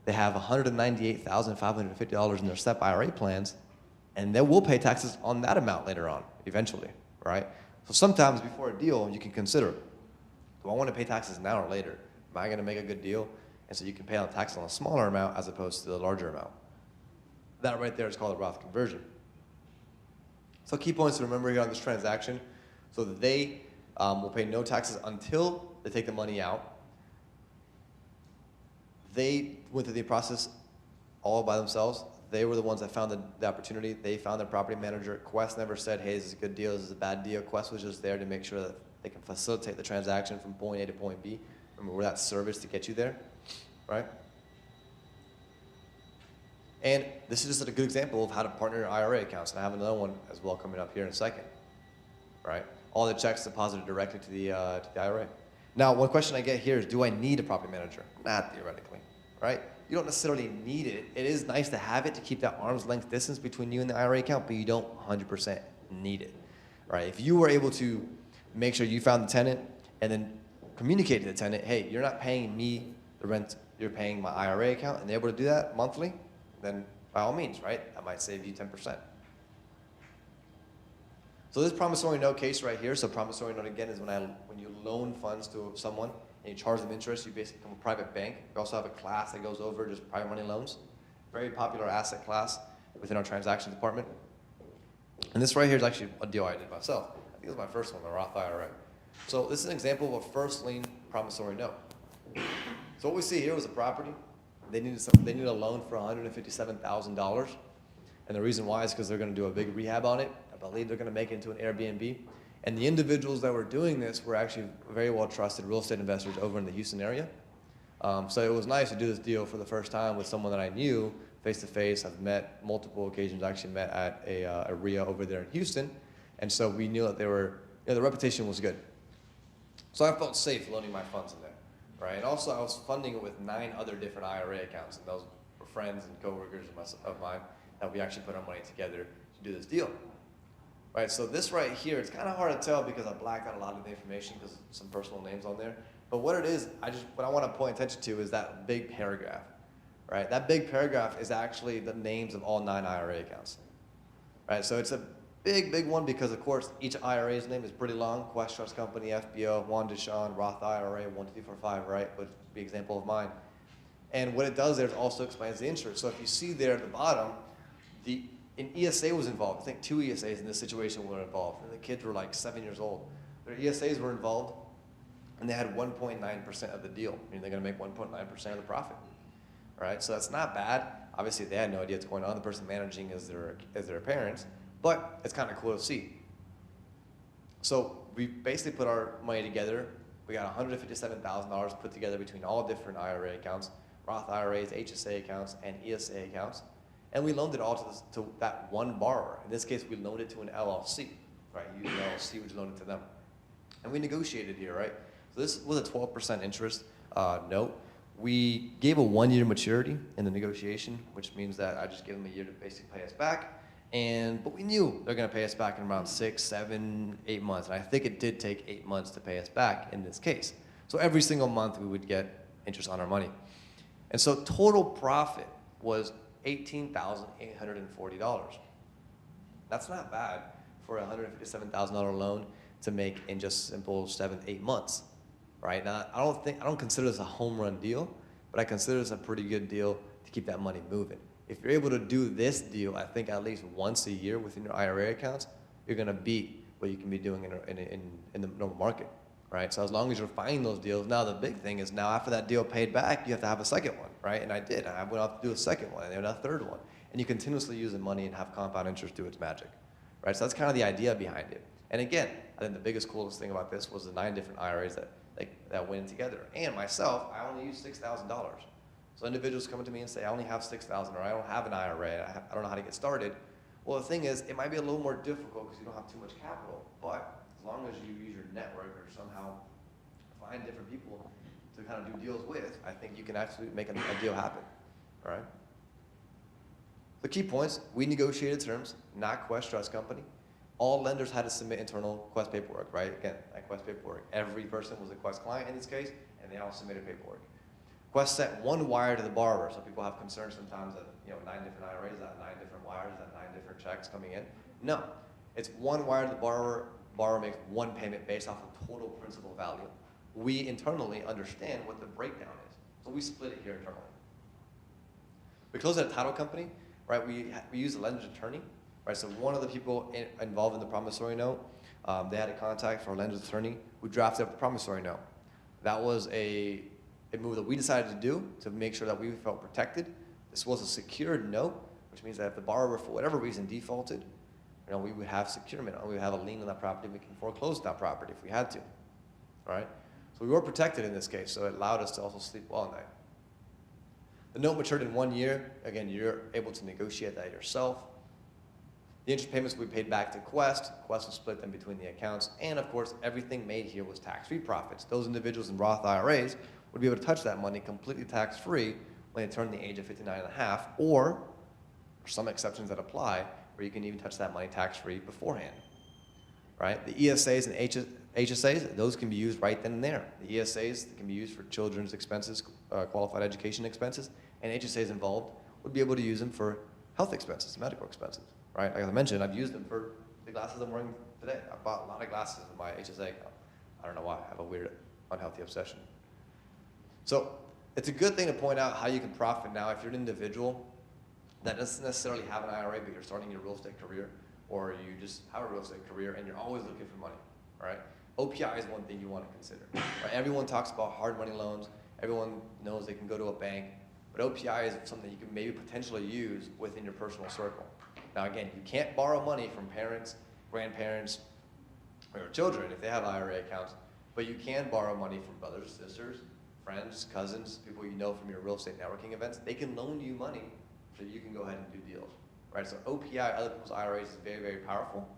they have $198,550 in their SEP IRA plans, and they will pay taxes on that amount later on, eventually, right? So sometimes before a deal, you can consider, do I want to pay taxes now or later? Am I going to make a good deal? And so you can pay on taxes on a smaller amount as opposed to the larger amount. That right there is called a Roth conversion. So key points to remember here on this transaction, so that they will pay no taxes until they take the money out. They went through the process all by themselves. They were the ones that found the opportunity. They found their property manager. Quest never said, hey, this is a good deal, this is a bad deal. Quest was just there to make sure that they can facilitate the transaction from point A to point B. Remember, we're that service to get you there, right? And this is just a good example of how to partner your IRA accounts. And I have another one as well coming up here in a second, right? All the checks deposited directly to the IRA. Now, one question I get here is, do I need a property manager? Not theoretically, right? You don't necessarily need it. It is nice to have it to keep that arm's length distance between you and the IRA account, but you don't 100% need it, right? If you were able to make sure you found the tenant and then communicate to the tenant, hey, you're not paying me the rent, you're paying my IRA account, and they're able to do that monthly, then by all means, right? That might save you 10%. So this promissory note case right here, so promissory note again is when you loan funds to someone and you charge them interest, you basically become a private bank. We also have a class that goes over just private money loans. Very popular asset class within our transaction department. And this right here is actually a deal I did myself. I think it was my first one, the Roth IRA. So this is an example of a first lien promissory note. So what we see here was a property. They needed a loan for $157,000. And the reason why is because they're going to do a big rehab on it. I believe they're going to make it into an Airbnb. And the individuals that were doing this were actually very well trusted real estate investors over in the Houston area. So it was nice to do this deal for the first time with someone that I knew face to face. I've met multiple occasions. I actually met at a RIA over there in Houston. And so we knew that they were, the reputation was good. So I felt safe loaning my funds in there, right? And also I was funding it with 9 other different IRA accounts. And those were friends and coworkers of mine that we actually put our money together to do this deal. Right, so this right here, it's kind of hard to tell because I blacked out a lot of the information because some personal names on there. But what it is, what I want to point attention to is that big paragraph, right? That big paragraph is actually the names of all 9 IRA accounts, right? So it's a big, big one because, of course, each IRA's name is pretty long. Quest Trust Company, FBO, Juan Deshawn, Roth IRA, 12345, right? Would be an example of mine. And what it does there is also explains the interest. So if you see there at the bottom, an ESA was involved. I think 2 ESAs in this situation were involved. And the kids were like 7 years old. Their ESAs were involved, and they had 1.9% of the deal. I mean, they're going to make 1.9% of the profit, right? So that's not bad. Obviously, they had no idea what's going on. The person managing is their parents, but it's kind of cool to see. So we basically put our money together. We got $157,000 put together between all different IRA accounts, Roth IRAs, HSA accounts, and ESA accounts. And we loaned it all to that one borrower. In this case, we loaned it to an LLC, right? You use an LLC, which loaned it to them. And we negotiated here, right? So this was a 12% interest note. We gave a 1-year maturity in the negotiation, which means that I just gave them a year to basically pay us back. But we knew they're going to pay us back in around 6, 7, 8 months. And I think it did take 8 months to pay us back in this case. So every single month we would get interest on our money. And so total profit was $18,840. That's not bad for a $157,000 loan to make in just simple 7, 8 months, right? Now, I don't consider this a home run deal, but I consider this a pretty good deal to keep that money moving. If you're able to do this deal, I think at least once a year within your IRA accounts, you're going to beat what you can be doing in the normal market. right? So as long as you're finding those deals, now the big thing is now after that deal paid back, you have to have a second one, right? And I did. I went off to do a second one, and then a third one. And you continuously use the money and have compound interest do its magic, right? So that's kind of the idea behind it. And again, I think the biggest, coolest thing about this was the 9 different IRAs that went in together. And myself, I only used $6,000. So individuals come to me and say, I only have $6,000, or I don't have an IRA, I don't know how to get started. Well, the thing is, it might be a little more difficult because you don't have too much capital, but as long as you use your network or somehow find different people to kind of do deals with, I think you can actually make a deal happen, all right? The key points, we negotiated terms, not Quest Trust Company. All lenders had to submit internal Quest paperwork, right? Again, that Quest paperwork. Every person was a Quest client in this case, and they all submitted paperwork. Quest sent one wire to the borrower, so people have concerns sometimes that 9 different IRAs, that 9 different wires, that 9 different checks coming in. No, it's one wire to the borrower. Borrower makes one payment based off of total principal value. We internally understand what the breakdown is, so we split it here internally. We closed at a title company, right? We use the lender's attorney, right? So one of the people involved in the promissory note, they had a contact for a lender's attorney who drafted up the promissory note. That was a move that we decided to do to make sure that we felt protected. This was a secured note, which means that if the borrower, for whatever reason, defaulted, we would have securement, or we would have a lien on that property. We can foreclose that property if we had to, all right? So we were protected in this case, so it allowed us to also sleep well at night. The note matured in 1 year. Again, you're able to negotiate that yourself. The interest payments we paid back to Quest. Quest will split them between the accounts. And of course, everything made here was tax-free profits. Those individuals in Roth IRAs would be able to touch that money completely tax-free when they turn the age of 59 and a half, or some exceptions that apply, where you can even touch that money tax-free beforehand, right? The ESAs and HSAs, those can be used right then and there. The ESAs can be used for children's expenses, qualified education expenses, and HSAs involved would be able to use them for health expenses, medical expenses, right? Like I mentioned, I've used them for the glasses I'm wearing today. I bought a lot of glasses in my HSA account. I don't know why, I have a weird, unhealthy obsession. So it's a good thing to point out how you can profit now if you're an individual that doesn't necessarily have an IRA, but you're starting your real estate career, or you just have a real estate career and you're always looking for money, right? OPI is one thing you want to consider, right? Everyone talks about hard money loans. Everyone knows they can go to a bank, but OPI is something you can maybe potentially use within your personal circle. Now again, you can't borrow money from parents, grandparents, or children if they have IRA accounts, but you can borrow money from brothers, sisters, friends, cousins, people you know from your real estate networking events. They can loan you money so you can go ahead and do deals, right? So OPI, other people's IRAs, is very, very powerful.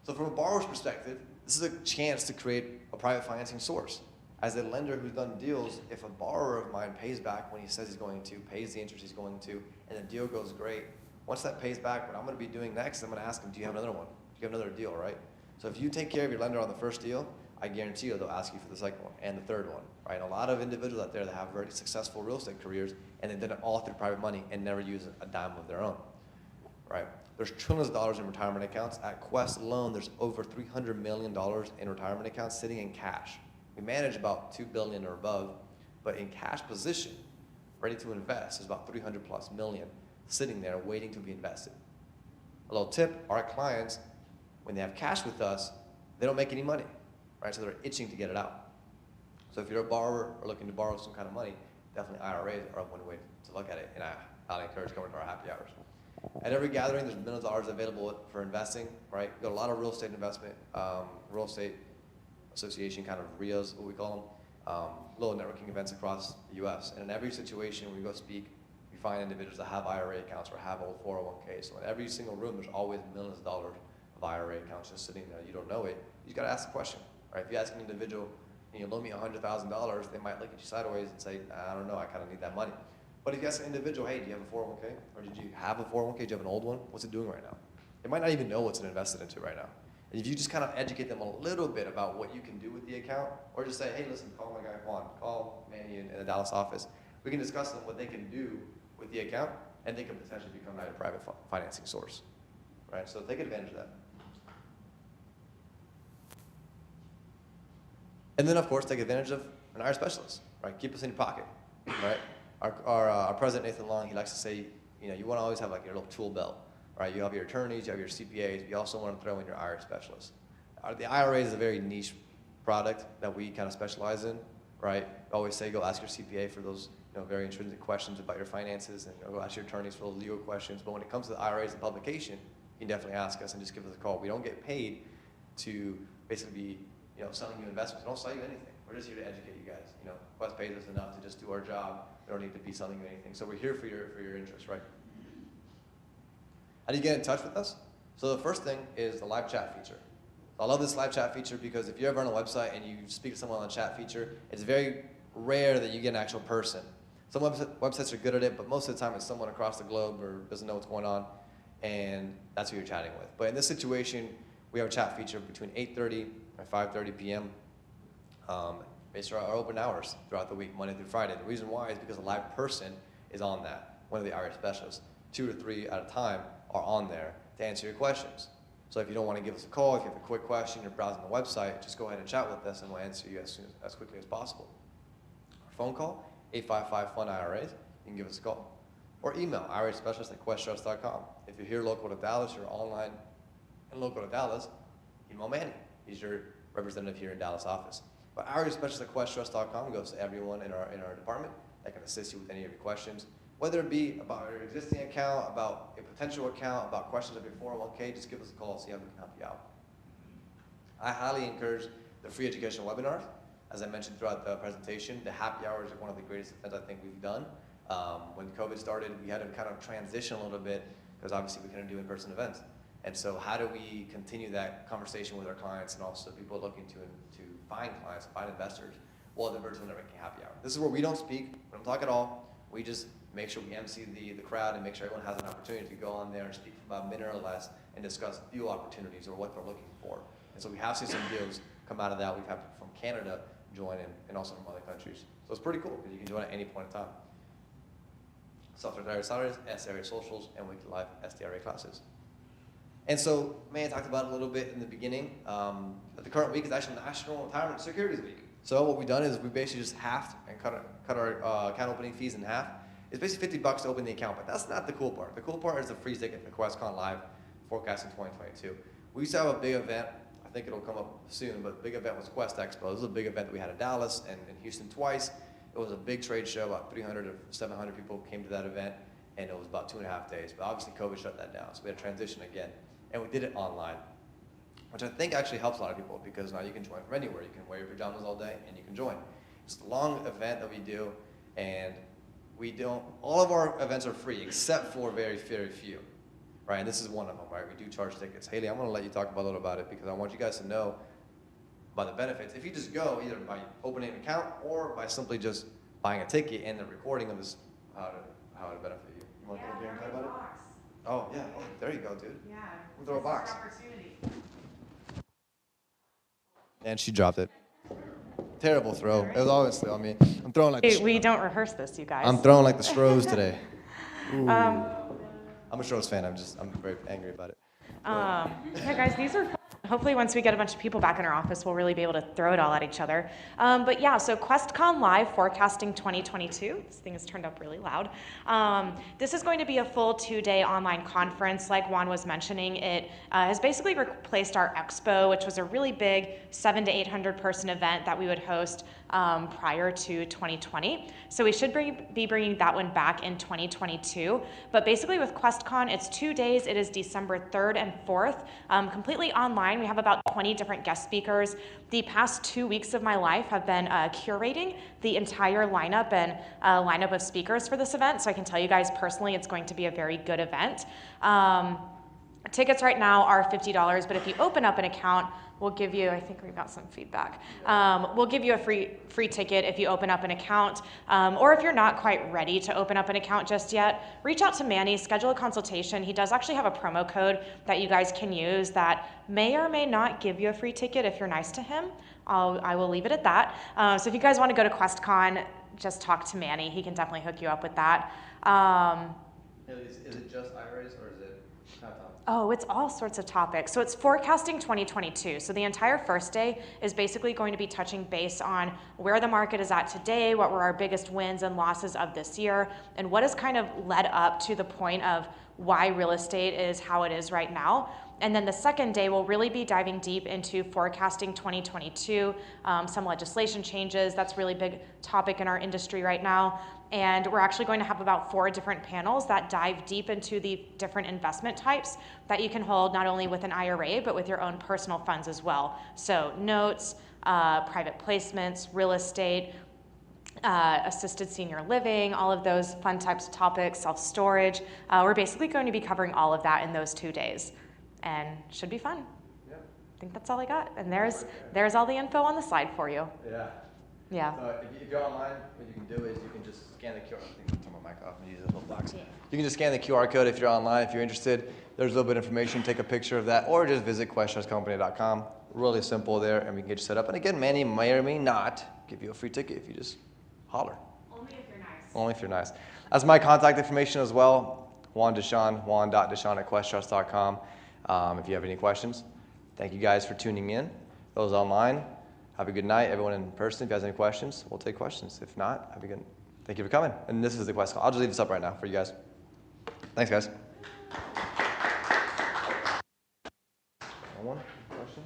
So from a borrower's perspective, this is a chance to create a private financing source. As a lender who's done deals, if a borrower of mine pays back when he says he's going to, pays the interest he's going to, and the deal goes great, once that pays back, what I'm going to be doing next, I'm going to ask him, do you have another one? Do you have another deal, right? So if you take care of your lender on the first deal, I guarantee you they'll ask you for the second one and the third one, right? And a lot of individuals out there that have very successful real estate careers, and they did it all through private money and never use a dime of their own, right? There's trillions of dollars in retirement accounts. At Quest alone, there's over $300 million in retirement accounts sitting in cash. We manage about $2 billion or above, but in cash position, ready to invest, is about 300 plus million sitting there waiting to be invested. A little tip, our clients, when they have cash with us, they don't make any money, right? So they're itching to get it out. So if you're a borrower or looking to borrow some kind of money, definitely IRAs are one way to look at it, and I'd encourage going to our happy hours. At every gathering, there's millions of dollars available for investing, right? We've got a lot of real estate investment, real estate association kind of RIAs, what we call them, little networking events across the U.S. And in every situation when we go speak, we find individuals that have IRA accounts or have old 401ks. So in every single room, there's always millions of dollars of IRA accounts just sitting there. You don't know it. You just got to ask the question, right? If you ask an individual, loan me $100,000, they might look at you sideways and say, I don't know, I kind of need that money. But if you ask an individual, hey, do you have a 401k? Or did you have a 401k? Do you have an old one? What's it doing right now? They might not even know what's invested into right now. And if you just kind of educate them a little bit about what you can do with the account, or just say, hey, listen, call my guy Juan, call Manny in the Dallas office. We can discuss them what they can do with the account, and they can potentially become a private financing source, right? So take advantage of that. And then, of course, take advantage of an IRA specialist, right? Keep us in your pocket, right? Our president, Nathan Long, he likes to say, you want to always have like your little tool belt, right? You have your attorneys, you have your CPAs, but you also want to throw in your IRA specialist. the IRA is a very niche product that we kind of specialize in, right? I always say go ask your CPA for those very intrinsic questions about your finances, and go ask your attorneys for those legal questions. But when it comes to the IRAs and publication, you can definitely ask us and just give us a call. We don't get paid to basically be selling you investments. We don't sell you anything. We're just here to educate you guys. Quest pays us enough to just do our job. We don't need to be selling you anything. So we're here for your interest, right? How do you get in touch with us? So the first thing is the live chat feature. I love this live chat feature because if you're ever on a website and you speak to someone on the chat feature, it's very rare that you get an actual person. Some websites are good at it, but most of the time it's someone across the globe or doesn't know what's going on, and that's who you're chatting with. But in this situation, we have a chat feature between 8:30 and 5:30 p.m. Based on our open hours throughout the week, Monday through Friday. The reason why is because a live person is on that, one of the IRA specialists. 2 or 3 at a time are on there to answer your questions. So if you don't want to give us a call, if you have a quick question, you're browsing the website, just go ahead and chat with us and we'll answer you as quickly as possible. Our phone call, 855-FUN-IRAs, you can give us a call. Or email, IRASpecialist@questtrust.com. If you're here local to Dallas, you're online and local to Dallas, email Manny. He's your representative here in Dallas office. But IRASpecialist@questtrust.com goes to everyone in our department that can assist you with any of your questions. Whether it be about your existing account, about a potential account, about questions of your 401k, just give us a call and see how we can help you out. I highly encourage the free educational webinars. As I mentioned throughout the presentation, the happy hours are one of the greatest events I think we've done. When COVID started, we had to kind of transition a little bit because obviously we couldn't do in-person events. And so how do we continue that conversation with our clients and also people looking to find clients, find investors? Well, the virtual networking happy hour. This is where we don't speak, we don't talk at all. We just make sure we MC the crowd and make sure everyone has an opportunity to go on there and speak for about a minute or less and discuss deal opportunities or what they're looking for. And so we have seen some deals come out of that. We've had people from Canada join in and also from other countries. So it's pretty cool because you can join at any point in time. Self-Directed Salaries, SDIRA socials, and weekly live SDIRA classes. And so, Manny talked about it a little bit in the beginning. But the current week is actually National Retirement Securities Week. So what we've done is we basically just halved and cut our account opening fees in half. It's basically $50 to open the account, but that's not the cool part. The cool part is the free ticket for QuestCon Live Forecasting 2022. We used to have a big event. I think it'll come up soon, but the big event was Quest Expo. This was a big event that we had in Dallas and in Houston twice. It was a big trade show. About 300 or 700 people came to that event, and it was about 2.5 days. But obviously, COVID shut that down, so we had to transition again. And we did it online, which I think actually helps a lot of people because now you can join from anywhere. You can wear your pajamas all day, and you can join. It's a long event that we do, and all of our events are free except for very, very few, right? And this is one of them, right? We do charge tickets. Haley, I'm going to let you talk a little about it because I want you guys to know about the benefits. If you just go either by opening an account or by simply just buying a ticket and the recording of this, how to benefit you. You want to come here and talk about it? Oh, yeah. Oh, there you go, dude. Yeah. We'll throw a box. Opportunity. And she dropped it. Terrible throw. It was always throw. I mean, I'm throwing like. We don't rehearse this, you guys. I'm throwing like the Stros today. I'm a Stros fan. I'm very angry about it. Yeah, guys, these are. Hopefully, once we get a bunch of people back in our office, we'll really be able to throw it all at each other. But yeah, so QuestCon Live Forecasting 2022. This thing has turned up really loud. This is going to be a full 2-day online conference. Like Juan was mentioning, it has basically replaced our expo, which was a really big 700 to 800 person event that we would host prior to 2020. So we should be bringing that one back in 2022. But basically with QuestCon, it's 2 days. It is December 3rd and 4th, completely online. We have about 20 different guest speakers. The past 2 weeks of my life have been curating the entire lineup and lineup of speakers for this event. So I can tell you guys personally, it's going to be a very good event. Tickets right now are $50, but if you open up an account, we'll give you, I think we've got some feedback. We'll give you a free ticket if you open up an account. Or if you're not quite ready to open up an account just yet, reach out to Manny, schedule a consultation. He does actually have a promo code that you guys can use that may or may not give you a free ticket if you're nice to him. I will leave it at that. So if you guys want to go to QuestCon, just talk to Manny. He can definitely hook you up with that. Is it just IRAs or is it Oh, it's all sorts of topics. So it's forecasting 2022. So the entire first day is basically going to be touching base on where the market is at today, what were our biggest wins and losses of this year, and what has kind of led up to the point of why real estate is how it is right now. And then the second day will really be diving deep into forecasting 2022, some legislation changes. That's a really big topic in our industry right now. And we're actually going to have about 4 different panels that dive deep into the different investment types that you can hold not only with an IRA, but with your own personal funds as well. So notes, private placements, real estate, assisted senior living, all of those fun types of topics, self-storage. We're basically going to be covering all of that in those 2 days, and should be fun. Yeah. I think that's all I got. And there's all the info on the slide for you. Yeah. Yeah. So if you're online, what you can do is you can just scan the QR. I think I'll turn my mic off and use this little box. Yeah. You can just scan the QR code if you're online. If you're interested, there's a little bit of information. Take a picture of that, or just visit questioncompany.com. Really simple there, and we can get you set up. And again, Manny may or may not give you a free ticket if you just holler. Only if you're nice. Only if you're nice. That's my contact information as well. Juan Deshawn, juan.deshawn@questtrust.com. If you have any questions, thank you guys for tuning in. Those online, have a good night. Everyone in person, if you guys have any questions, we'll take questions. If not, have a good. Thank you for coming. And this is the quest call. I'll just leave this up right now for you guys. Thanks, guys. One question?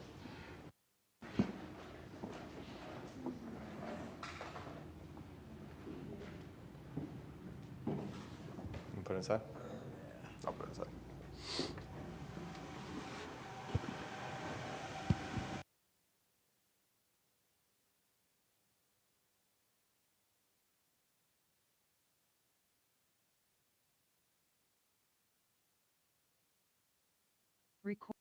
Put it inside? I'll put it inside. Record.